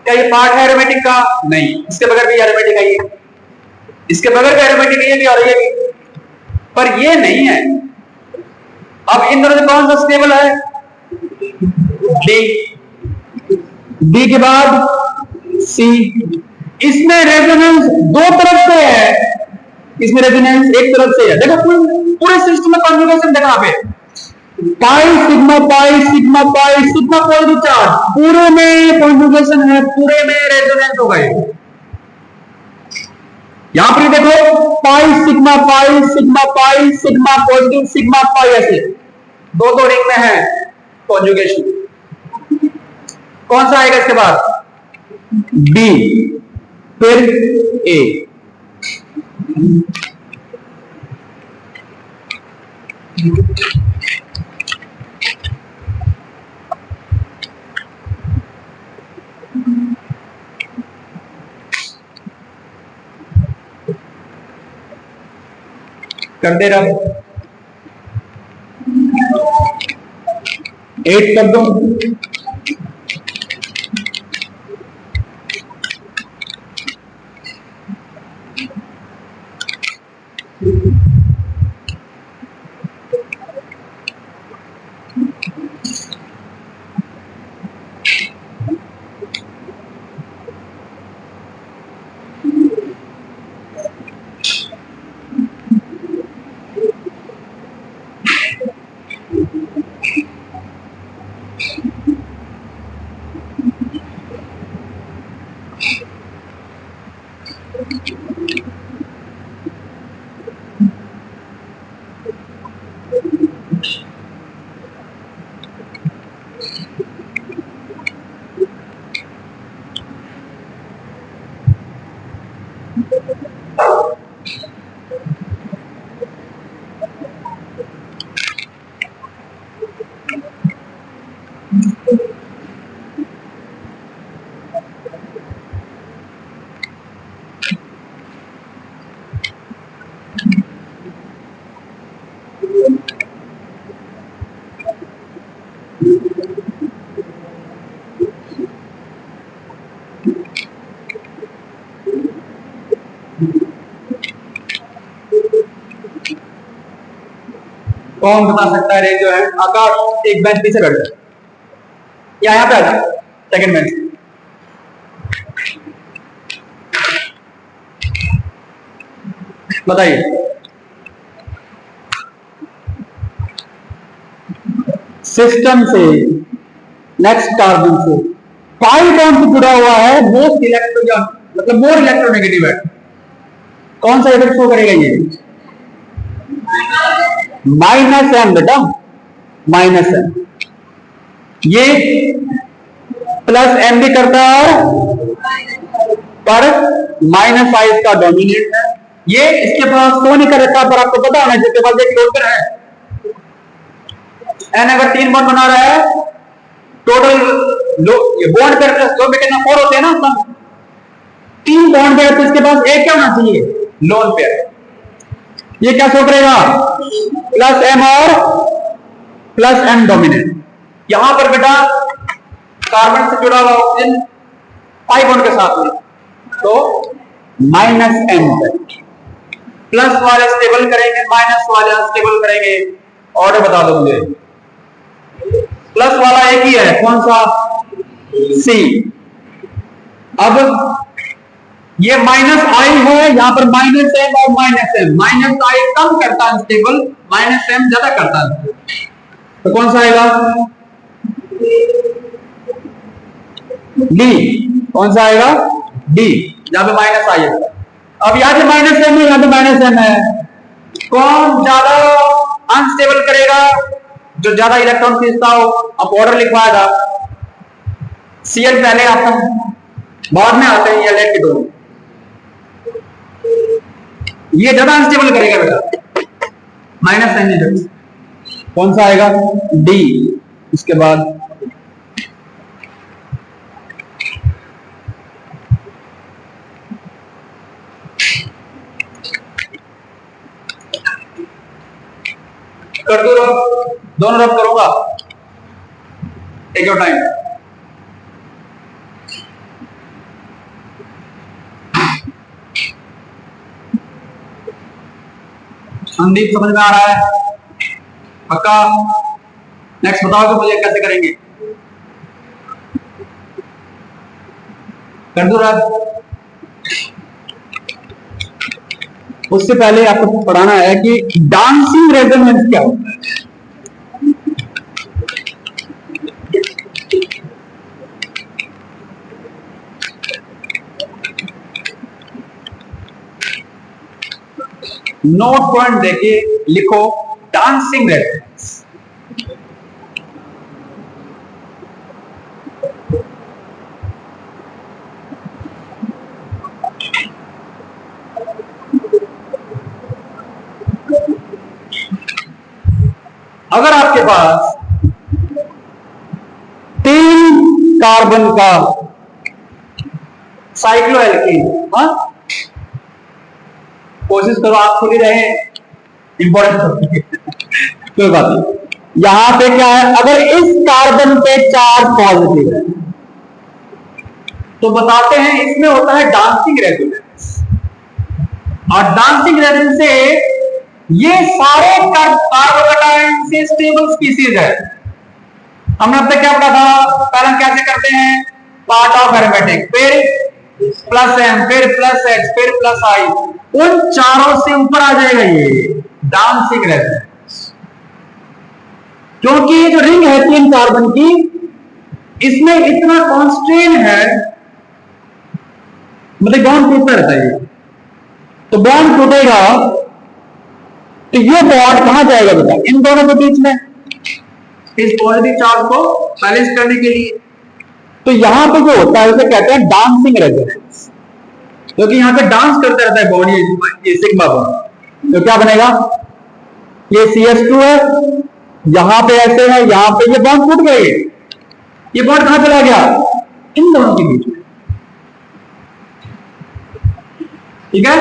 क्या ये पार्ट है एरोमेटिक का? नहीं, इसके बगैर भी एरोमेटिक है, ये इसके बगैर का एरोमेटिक ये भी और ये भी, पर ये नहीं है। अब इन दोनों में कौन सा स्टेबल है? डी। डी के बाद सी। इसमें रेजोनेंस दो तरफ से है, इसमें रेजोनेंस एक तरफ से है। देखो पूरे सिस्टम में कॉन्जुगेशन देखो, यहाँ पे pi sigma pi sigma pi sigma positive charge, पूरे में कॉन्जुगेशन है, पूरे में रेजोनेंस हो गए। यहां पर देखो pi sigma positive sigma pi, ऐसे दो रिंग में है कॉन्जुगेशन। कौन सा आएगा इसके बाद? बी, फिर ए। कर दे रहा 8 कर दो। कौन बता सकता है? रे जो है आकाश, एक बेंच पीछे बैठ जा, या यहाँ पे आ जा, सेकंड बेंच। बताइए सिस्टम से नेक्स्ट कार्बन से पाई बॉन्ड से जुड़ा हुआ है, मोस्ट इलेक्ट्रो मतलब मोर इलेक्ट्रोनेगेटिव है। कौन सा इफेक्ट शो करेगा? ये -m बेटा, -m। ये +m भी करता है, पर -5 का डोमिनेट है, ये इसके पास तो नहीं कर रखा, पर आपको पता होना जिसके पास एक लोड है, एन अगर 3 बॉन्ड बना रहा है, टोटल ये बॉन्ड पेयर प्लस दो कितना 4 होते हैं ना, सब 3 बॉन्ड पेयर, तो इसके पास एक क्या होना चाहिए, लोन पेयर। ये क्या शो करेगा, प्लस एम और प्लस एम डोमिनेंट। यहां पर बेटा कार्बन से जुड़ा हुआ ऑक्सीजन पाई बॉन्ड के साथ में, तो माइनस एम प्लस वाले स्टेबल करेंगे, माइनस वाले अनस्टेबल करेंगे। ऑर्डर बता दो मुझे, प्लस वाला एक ही है, कौन सा, सी। अब ये माइनस आई है, यहां पर माइनस एम और माइनस एम, माइनस आई कम करता है अनस्टेबल, माइनस एम ज्यादा करता है, तो कौन सा आएगा, डी। कौन सा आएगा, डी, जहां पे माइनस आई है। अब यहां पे माइनस एम है, यहां पे माइनस एम है, कौन ज्यादा अनस्टेबल करेगा, जो ज्यादा इलेक्ट्रॉन खींचता हो। अब ऑर्डर लिखवाया था, सीएल पहले आता है, बाद में आते हैं ये लेट के दोनों। ये ज्यादा अनस्टेबल करेगा बेटा, माइनस एम, कौन सा आएगा, डी। इसके बाद कर दो रब, दोनों रब करूंगा एक टाइम। संदीप समझ में आ रहा है, पक्का। नेक्स्ट बताओ कि मुझे कैसे करेंगे, कर दो रब। उससे पहले आपको पढ़ाना है कि डांसिंग रेजोनेंस क्या होता है। नोट पॉइंट देखिए, लिखो डांसिंग रेजोनेंस। अगर आपके पास 3 कार्बन का साइक्लोएल्कीन, कोशिश करो आप खुद ही रहे, इंपॉर्टेंट कोई बात नहीं। यहां पे क्या है, अगर इस कार्बन पे चार्ज पॉजिटिव है तो बताते हैं इसमें होता है डांसिंग रेजोनेंस। और डांसिंग रेजोनेंस से ये सारे कार्बोकैटायन से स्टेबल स्पीसीज है। हमने अब तक क्या पढ़ा था, पहले कैसे करते हैं, पार्ट ऑफ एरोमेटिक, फिर प्लस एम, फिर प्लस एक्स, फिर प्लस आई, उन चारों से ऊपर आ जाएगा ये डांसिंग रेजोनेंस। क्योंकि ये जो रिंग है 3 कार्बन की, इसमें इतना कॉन्स्ट्रेन है, मतलब बॉन्ड टूटता रहता है। तो बॉन्ड टूटेगा तो ये बॉन्ड कहां जाएगा बेटा, इन दोनों के बीच में, इस पॉजिटिव चार्ज को बैलेंस करने के लिए। तो यहां पे जो होता है उसे कहते हैं डांसिंग रेजोनेंस, क्योंकि यहां पे डांस करता रहता है बॉन्ड, ये सिग्मा बॉन्ड। तो क्या बनेगा, ये CH2 है, यहां पे ऐसे है, यहां पे ये बॉन्ड टूट गए, ये बॉन्ड कहां चला गया, इन दोनों के बीच में, ठीक है।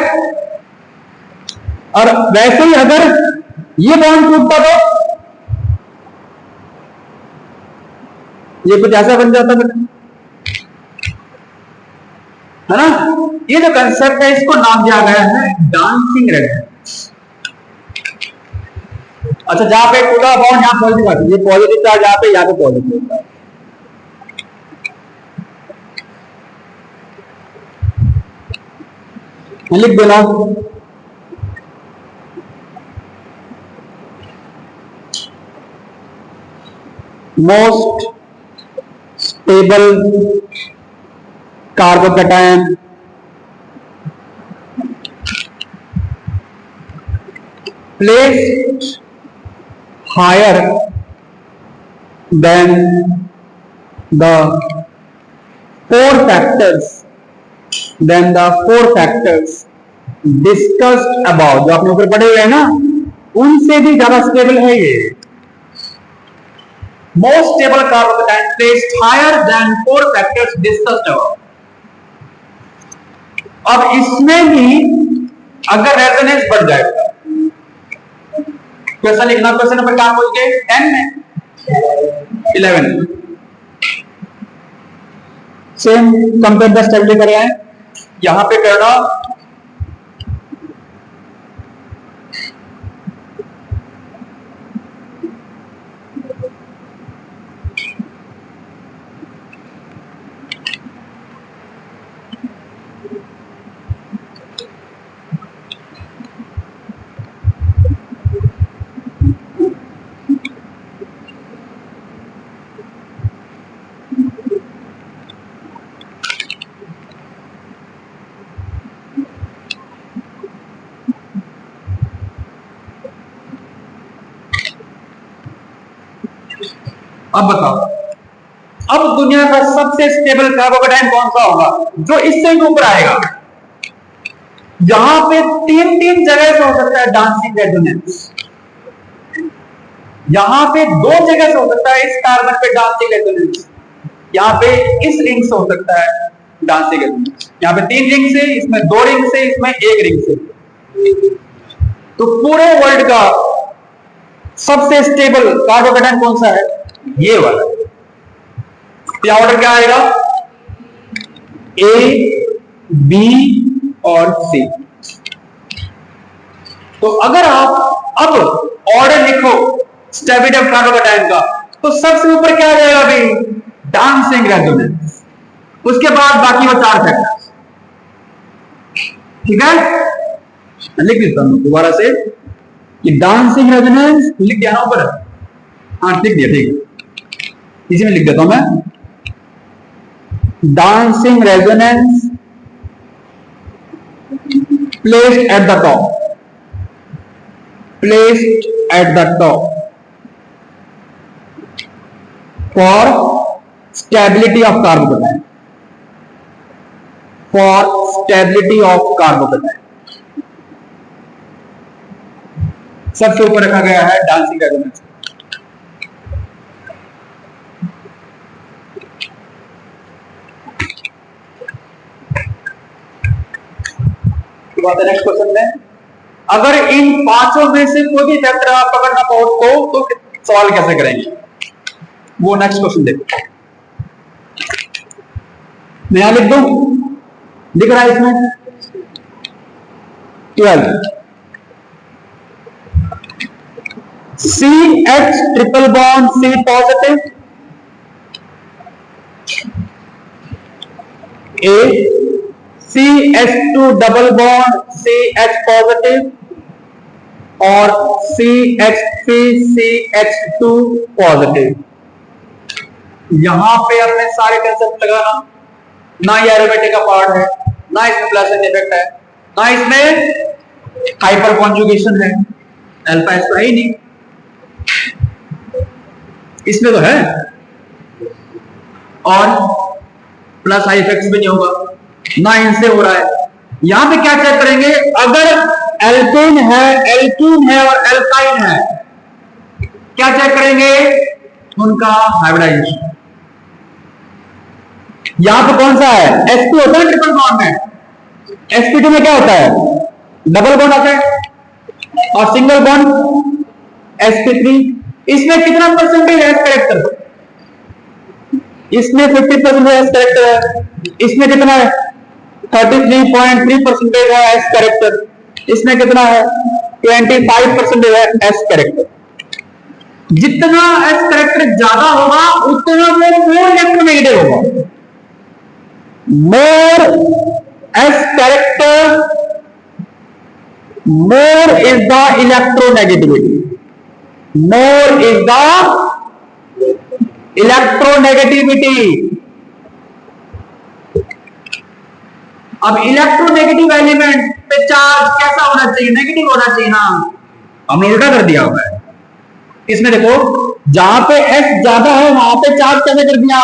और वैसे ही अगर ये बॉन्ड टूटता तो ये कुछ ऐसा बन जाता बेटा, है ना। ये जो कंसेप्ट है इसको नाम दिया गया है डांसिंग रेजोनेंस। अच्छा, जहां पे टूटा बॉन्ड यहां पॉजिटिव आता है, ये पॉजिटिव चार्ज यहां पे, यहां पे पॉजिटिव होता है। लिख देना, most stable carbocation placed higher than the 4 factors discussed about, जो आपने ऊपर पढ़े हुए हैं ना, उनसे भी ज्यादा स्टेबल है ये। Most stable carbocation placed higher than 4 factors discussed about. अब इसमें भी अगर रेजोनेंस बढ़ जाएगा, कैसा लिखना, क्वेश्चन नंबर कहां पहुंच गए, 10 में 11 में। सेम कंपेयर द स्टेबिलिटी कर रहे हैं, यहां पे करना अब बताओ, अब दुनिया का सबसे स्टेबल कार्बोकेटाइन कौन सा होगा जो इससे भी ऊपर आएगा। यहां पे तीन तीन जगह से हो सकता है डांसिंग रेजोनेंस, यहां पे दो जगह से हो सकता है इस कार्बन पे डांसिंग रेजोनेंस, यहां पे इस रिंग से हो सकता है डांसिंग रेजोनेंस, यहां पे 3 रिंग से, इसमें 2 रिंग से, इसमें 1 रिंग से। तो पूरे वर्ल्ड का सबसे स्टेबल कार्बोकेटाइन कौन सा है, ये वाला। क्या ऑर्डर क्या आएगा, ए, बी और सी। तो अगर आप अब ऑर्डर लिखो स्टेबिलिटी ऑफ कार्बोकेटाइन का, तो सबसे ऊपर क्या आ जाएगा भाई, डांसिंग रेजोनेंस, उसके बाद बाकी वो 4 फैक्टर्स। ठीक है, लिख देता हूं दोबारा से कि डांसिंग रेजोनेंस लिख दिया ना ऊपर, हाँ लिख दिया, ठीक है, इसी में लिख देता हूं मैं, dancing resonance placed at the top, placed at the top for stability of carbocation, for stability of carbocation. सबसे ऊपर रखा गया है डांसिंग रेजोनेंस। नेक्स्ट क्वेश्चन में, अगर इन पांचों में से कोई भी फैक्टर आप पकड़ना तो सवाल कैसे करेंगे, वो नेक्स्ट क्वेश्चन देखो। मैं यहां लिख दूं, दिख रहा है इसमें 12 CH triple bond C positive, A CH2 double bond CH positive और CH3CH2 पॉजिटिव। यहां पे अपने सारे कंसेप्ट लगाना, ना ये एरोमेटिक का पार्ट है, ना इसमें प्लस एन इफेक्ट है, ना इसमें हाइपर कॉन्जुगेशन है, अल्फा एस है ही नहीं, इसमें तो है, और प्लस आई इफेक्ट्स भी नहीं होगा, ना इनसे हो रहा है। यहां पे क्या चेक करेंगे, अगर एल्केन है, एल्कीन है और एल्काइन है, क्या चेक करेंगे, उनका हाइब्रिडाइजेशन। यहां पे कौन सा है, sp होता है ट्रिपल बॉन्ड में, sp2 में क्या होता है, डबल बॉन्ड आता है, और सिंगल बॉन्ड sp3। इसमें कितना परसेंटेज एस कैरेक्टर, इसमें 50% एस कैरेक्टर है, इसमें कितना है 33.3% है एस कैरेक्टर, इसमें कितना है 25% है एस कैरेक्टर। जितना एस कैरेक्टर ज्यादा होगा उतना वो मोर इलेक्ट्रोनेगेटिव होगा। More S character, more is the electronegativity, more is the electronegativity. अब इलेक्ट्रोनेगेटिव एलिमेंट पे चार्ज कैसा होना चाहिए, नेगेटिव होना चाहिए ना, हमने उल्टा कर दिया हुआ है। इसमें देखो जहां पे S ज्यादा है वहां पे चार्ज कैसे कर दिया,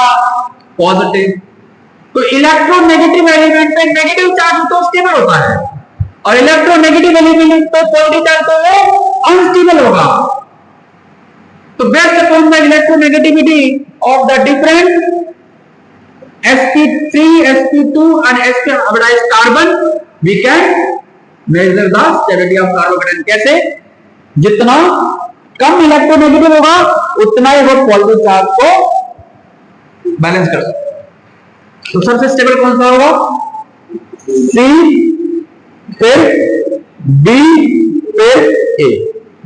पॉजिटिव। तो इलेक्ट्रोनेगेटिव एलिमेंट पे नेगेटिव चार्ज तो स्टेबल होता है, और इलेक्ट्रोनेगेटिव एलिमेंट तो पॉजिटिव चार्ज तो वो अनस्टेबल होगा। तो based upon the electronegativity of the different sp3 sp2 and sp hybridized carbon we can measure the stability of carbon। कैसे? जितना कम इलेक्ट्रोनेगेटिव होगा उतना ही वो पॉजिटिव चार्ज को बैलेंस कर सकता है। तो सबसे स्टेबल कौन सा होगा? C, फिर B, फिर A।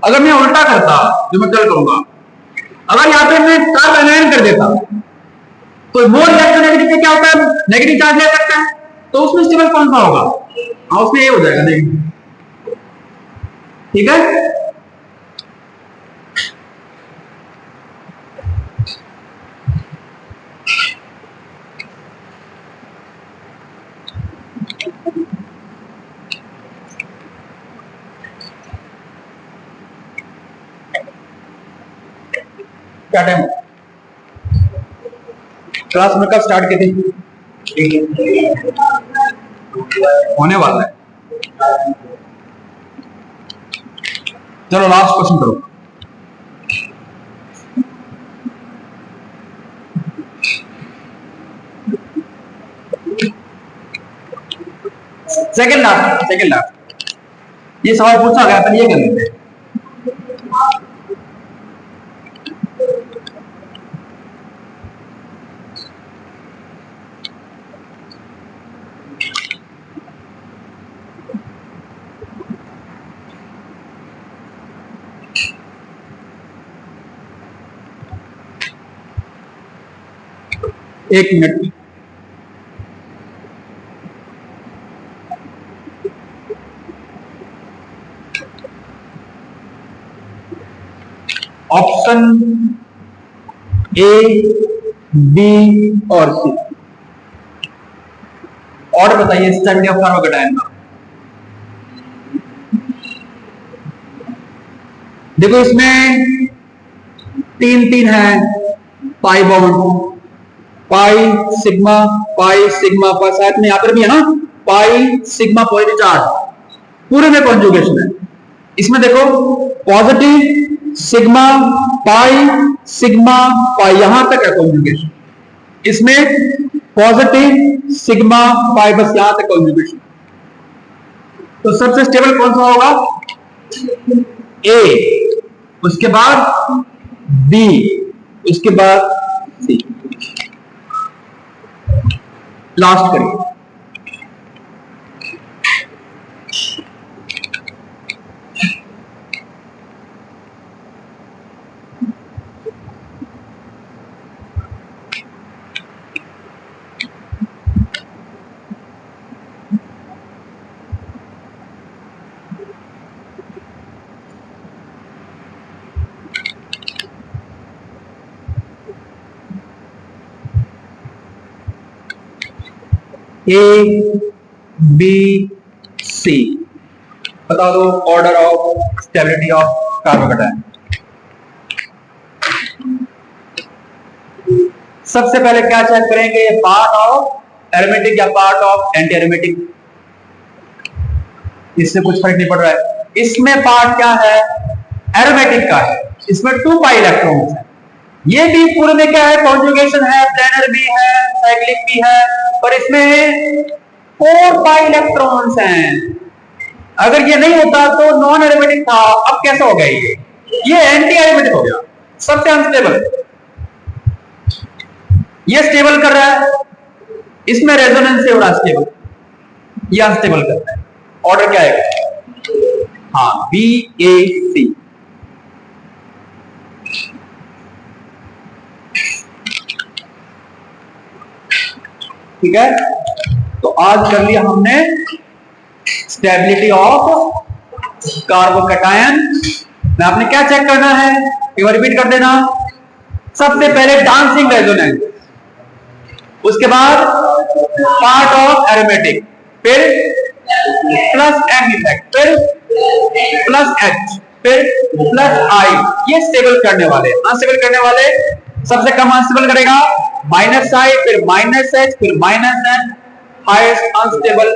अगर मैं उल्टा करता, जो मैं कल करूंगा, अगर यहां पे मैं कार्बन आयन कर देता तो मोर इलेक्ट्रोनेगेटिव पे क्या होता है? नेगेटिव चार्ज ले सकता है, तो उसमें स्टेबल कौन सा होगा? हाँ, उसमें A हो जाएगा नेगेटिव। ठीक है, क्या टाइम क्लास में कब स्टार्ट की थी? होने वाला है। चलो लास्ट क्वेश्चन करो। सेकंड लास्ट ये सवाल पूछा गया था, ये कर लेते हैं। एक मिनट, ऑप्शन ए, बी और सी, और बताइए स्टेबिलिटी ऑफ कार्बोकेटायन का। देखो इसमें तीन है pi bond, pi sigma pi, साथ में यहां पर भी है ना पाई सिग्मा पॉजिटिव चार्ज, पूरे में कॉन्जुगेशन है। इसमें देखो पॉजिटिव सिग्मा पाई यहां तक है कॉन्जुगेशन, इसमें पॉजिटिव सिग्मा पाई बस यहां तक कॉन्जुगेशन। तो सबसे स्टेबल कौन सा होगा? ए, उसके बाद बी, उसके बाद सी। लास्ट करिए। ए बी सी बता दो order of stability of carbocation. सबसे पहले क्या चेक करेंगे? पार्ट ऑफ एरोमेटिक या पार्ट ऑफ एंटी एरोमेटिक, इससे कुछ फर्क नहीं पड़ रहा है। इसमें पार्ट क्या है? एरोमेटिक का है, इसमें 2 पाई इलेक्ट्रॉन्स है। ये भी पूरे में क्या है? कॉन्जुगेशन है, प्लेनर भी है, साइक्लिक भी है, पर इसमें 4 पाई इलेक्ट्रॉन्स हैं। अगर ये नहीं होता तो नॉन एरोमेटिक था, अब कैसा हो गया? ये एंटी एरोमेटिक हो गया, सबसे अनस्टेबल। ये स्टेबल कर रहा है, इसमें रेजोनेंस से हो रहा स्टेबल, ये अनस्टेबल कर रहा है। ऑर्डर क्या है? हाँ, बी ए सी। ठीक है, तो आज कर लिया हमने स्टेबिलिटी ऑफ कार्बोकेटायन। मैं आपने क्या चेक करना है? एक बार रिपीट कर देना। सबसे पहले डांसिंग रेजोनेंस, उसके बाद पार्ट ऑफ एरोमेटिक, फिर प्लस एम इफेक्ट, फिर प्लस एच, फिर प्लस आई। ये स्टेबल करने वाले। अनस्टेबल करने वाले सबसे कम अनस्टेबल करेगा माइनस आई, फिर माइनस एच, फिर minus N, highest unstable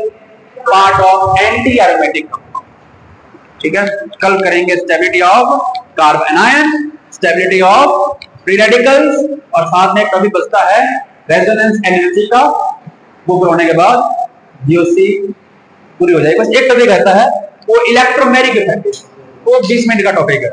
part of anti aromatic compound. ठीक है, कल करेंगे stability of carbon ion, stability of free radicals, और साथ में कभी बचता है रेजोनेंस एनर्जी का, वो होने के बाद जीओसी पूरी हो जाएगी। बस एक टॉपिक रहता है वो इलेक्ट्रोमैग्नेटिक इफेक्ट, वो 20 मिनट का टॉपिक है।